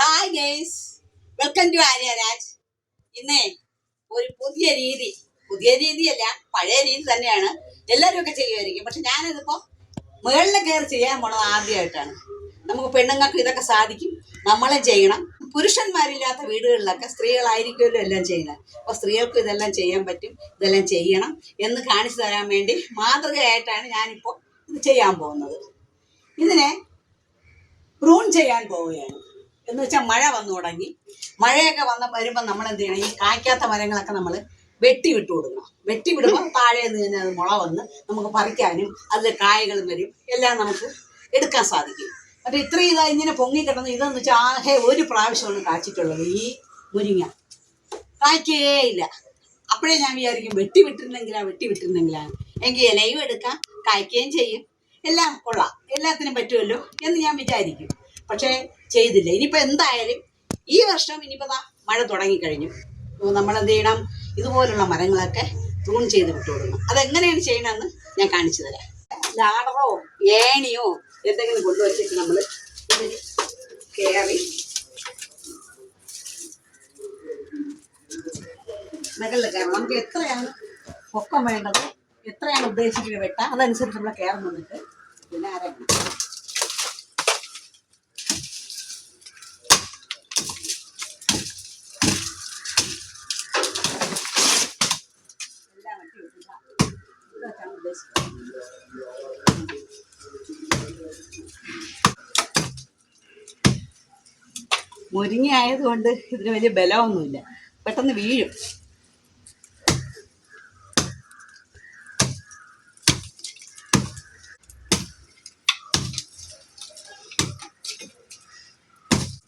Hi guys, welcome to Arya Raj. ഇന്നേ ഒരു പുതിയ രീതിയല്ല, പഴയ രീതി തന്നെയാണ്. എല്ലാവരും ഒക്കെ ചെയ്യുമായിരിക്കും, പക്ഷെ ഞാനിതിപ്പോ മുകളിൽ കയറി ചെയ്യാൻ പോണത് ആദ്യമായിട്ടാണ്. നമുക്ക് പെണ്ണുങ്ങൾക്ക് ഇതൊക്കെ സാധിക്കും, നമ്മളെ ചെയ്യണം. പുരുഷന്മാരില്ലാത്ത വീടുകളിലൊക്കെ സ്ത്രീകളായിരിക്കുമല്ലോ എല്ലാം ചെയ്യുന്നത്. അപ്പോൾ സ്ത്രീകൾക്ക് ഇതെല്ലാം ചെയ്യാൻ പറ്റും, ഇതെല്ലാം ചെയ്യണം എന്ന് കാണിച്ചു തരാൻ വേണ്ടി മാതൃകയായിട്ടാണ് ഞാനിപ്പോൾ ഇത് ചെയ്യാൻ പോകുന്നത്. ഇതിനെ പ്രൂൺ ചെയ്യാൻ പോവുകയാണ്. എന്ന് വെച്ചാൽ മഴ വന്നു തുടങ്ങി. മഴയൊക്കെ വരുമ്പോൾ നമ്മൾ എന്ത് ചെയ്യണം? ഈ കായ്ക്കാത്ത മരങ്ങളൊക്കെ നമ്മൾ വെട്ടി വിട്ടു കൊടുക്കണം. വെട്ടി വിടുമ്പോൾ താഴെ നിന്ന് തന്നെ അത് മുള വന്ന് നമുക്ക് പറിക്കാനും അതിൽ കായകളും വരും, എല്ലാം നമുക്ക് എടുക്കാൻ സാധിക്കും. മറ്റേ ഇത്രയും ഇങ്ങനെ പൊങ്ങിക്കിടന്ന് ഇതെന്ന് വെച്ചാൽ ആകെ ഒരു പ്രാവശ്യമാണ് കാച്ചിട്ടുള്ളത്. ഈ മുരിങ്ങ കായ്ക്കേ ഇല്ല. അപ്പോഴേ ഞാൻ വിചാരിക്കും വെട്ടി വിട്ടിരുന്നെങ്കിലാണ് എങ്കിൽ ഇലയും എടുക്കാം, കായ്ക്കുകയും ചെയ്യും, എല്ലാം കൊള്ളാം, എല്ലാത്തിനും പറ്റുമല്ലോ എന്ന് ഞാൻ വിചാരിക്കും. പക്ഷേ ചെയ്തില്ല. ഇനിയിപ്പോൾ എന്തായാലും ഈ വർഷം ഇനിയിപ്പോൾ മഴ തുടങ്ങിക്കഴിഞ്ഞു. നമ്മളെന്ത് ചെയ്യണം? ഇതുപോലുള്ള മരങ്ങളൊക്കെ പ്രൂൺ ചെയ്ത് വിട്ടു കൊടുക്കണം. അതെങ്ങനെയാണ് ചെയ്യണമെന്ന് ഞാൻ കാണിച്ചു തരാം. ലാടറോ ഏണിയോ എന്തെങ്കിലും കൊണ്ടുവച്ചിട്ട് നമ്മൾ ഇതിന് കയറി മുകളിൽ കയറണം. നമുക്ക് എത്രയാണ് പൊക്കം വേണ്ടത്, എത്രയാണ് ഉദ്ദേശിക്കുന്നത് വെട്ട, അതനുസരിച്ച് നമ്മൾ കയറി നിന്നിട്ട് പിന്നെ അരക്കണം. മുരിങ്ങ ആയതുകൊണ്ട് ഇതിന് വലിയ ബലമൊന്നുമില്ല, പെട്ടെന്ന് വീഴും.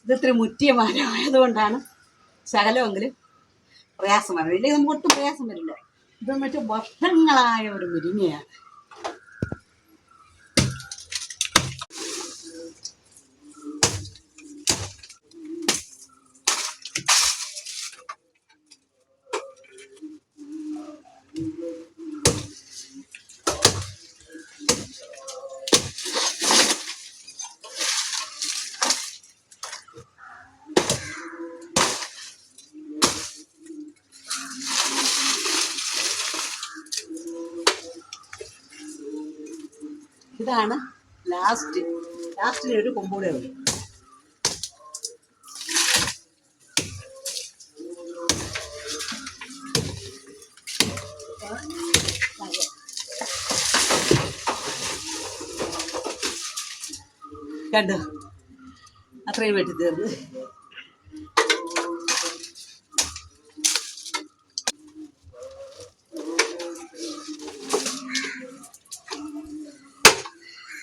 ഇതിത്തിരി മുറ്റിയ മരമായതുകൊണ്ടാണ് ശകലമെങ്കിലും പ്രയാസം വരുന്നത്. ഇല്ലെങ്കിൽ നമുക്ക് ഒട്ടും പ്രയാസം വരില്ല. ഇതെന്ന് വെച്ചാൽ വർഷങ്ങളായ ഒരു മുരിങ്ങയാണ്. ഇതാണ് ലാസ്റ്റിൽ ഒരു കൊമ്പൂടെ ഉള്ളു. കണ്ടോ, അത്രയും വെട്ടി തീർന്ന്.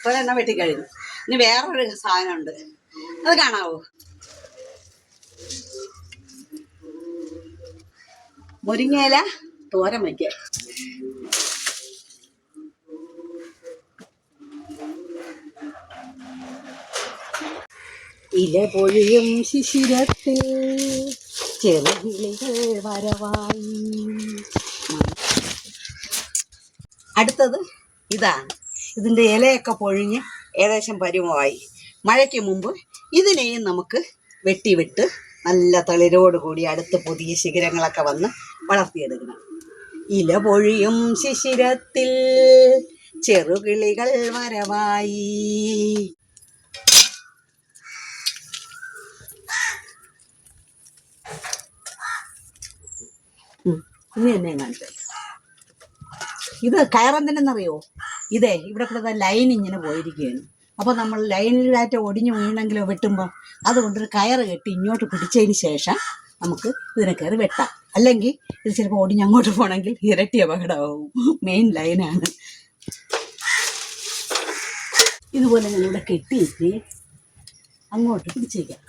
ഒരെണ്ണം വെട്ടിക്കഴിഞ്ഞു. ഇനി വേറൊരു സാധനമുണ്ട്, അത് കാണാവോ? മുരിങ്ങയില തോരൻ വയ്ക്കുക. ഇല പൊഴിയും ശിശിരത്തിൽ ചെറുകിളികൾ വരവായി. അടുത്തത് ഇതാണ്. ഇതിൻ്റെ ഇലയൊക്കെ പൊഴിഞ്ഞ് ഏകദേശം പരുവമായി. മഴയ്ക്ക് മുമ്പ് ഇതിനെയും നമുക്ക് വെട്ടിവിട്ട് നല്ല തളിരോടുകൂടി അടുത്ത് പുതിയ ശിഖരങ്ങളൊക്കെ വന്ന് വളർത്തിയെടുക്കണം. ഇല പൊഴിയും ശിശിരത്തിൽ ചെറുകിളികൾ വരവായി. ഇനി എന്നെ കാണിച്ചത് ഇത് കയറെന്തിനെന്നറിയോ? ഇതേ ഇവിടെ കൂടെ ലൈൻ ഇങ്ങനെ പോയിരിക്കുകയാണ്. അപ്പോൾ നമ്മൾ ലൈനിലായിട്ട് ഒടിഞ്ഞു വീണെങ്കിലോ വെട്ടുമ്പോൾ അതുകൊണ്ടൊരു കയറ് കെട്ടി ഇങ്ങോട്ട് പിടിച്ചതിന് ശേഷം നമുക്ക് ഇതിനെ കയറി വെട്ടാം. അല്ലെങ്കിൽ ഇത് ചിലപ്പോൾ ഒടിഞ്ഞങ്ങോട്ട് പോകണമെങ്കിൽ ഇരട്ടി അപകടമാവും. മെയിൻ ലൈനാണ്. ഇതുപോലെ ഞാനിവിടെ കെട്ടിയിട്ട് അങ്ങോട്ട് പിടിച്ചേക്കാം.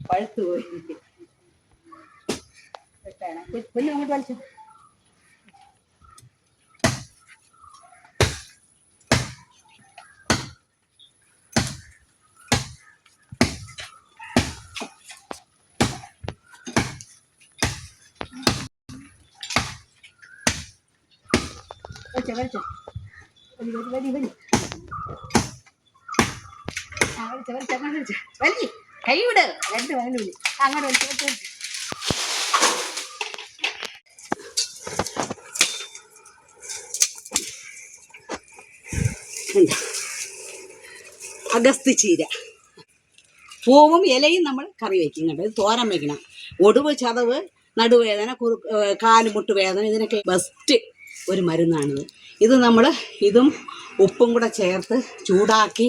പഴുത്തു പോയിരിക്കും. കുഞ്ഞ് അങ്ങോട്ട് വലിച്ചു. വലിച്ചോ വലിച്ചോ വലി വലി വലി വലി ആ വലിച്ചോ വലിച്ചോ അങ്ങോട്ട് വലിച്ചോ വലി കൈ വിട് രണ്ട് വയല് വിളി അങ്ങോട്ട് വലിച്ചോ വലിച്ചോ വലിച്ചോ അഗസ്തി ചീര പൂവും ഇലയും നമ്മൾ കറി വയ്ക്കും കേട്ടോ. ഇത് തോരൻ വയ്ക്കണം. ഒടുവ് ചതവ് നടുവേദന കാലുമുട്ട് വേദന ഇതിനൊക്കെ ബെസ്റ്റ് ഒരു മരുന്നാണിത്. ഇത് നമ്മൾ ഇതും ഉപ്പും കൂടെ ചേർത്ത് ചൂടാക്കി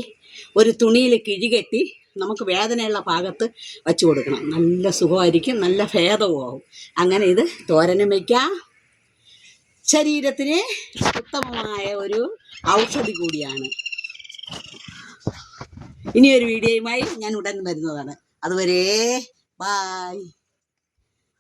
ഒരു തുണിയിൽ കിഴികെട്ടി നമുക്ക് വേദനയുള്ള ഭാഗത്ത് വച്ച് കൊടുക്കണം. നല്ല സുഖമായിരിക്കും, നല്ല ഭേദവും ആവും. അങ്ങനെ ഇത് തോരനും വയ്ക്കാം. ശരീരത്തിന് ഉത്തമമായ ഒരു ഔഷധി കൂടിയാണ്. ഇനിയൊരു വീഡിയോയുമായി ഞാൻ ഉടൻ വരുന്നതാണ്. അതുവരെ ബായ്.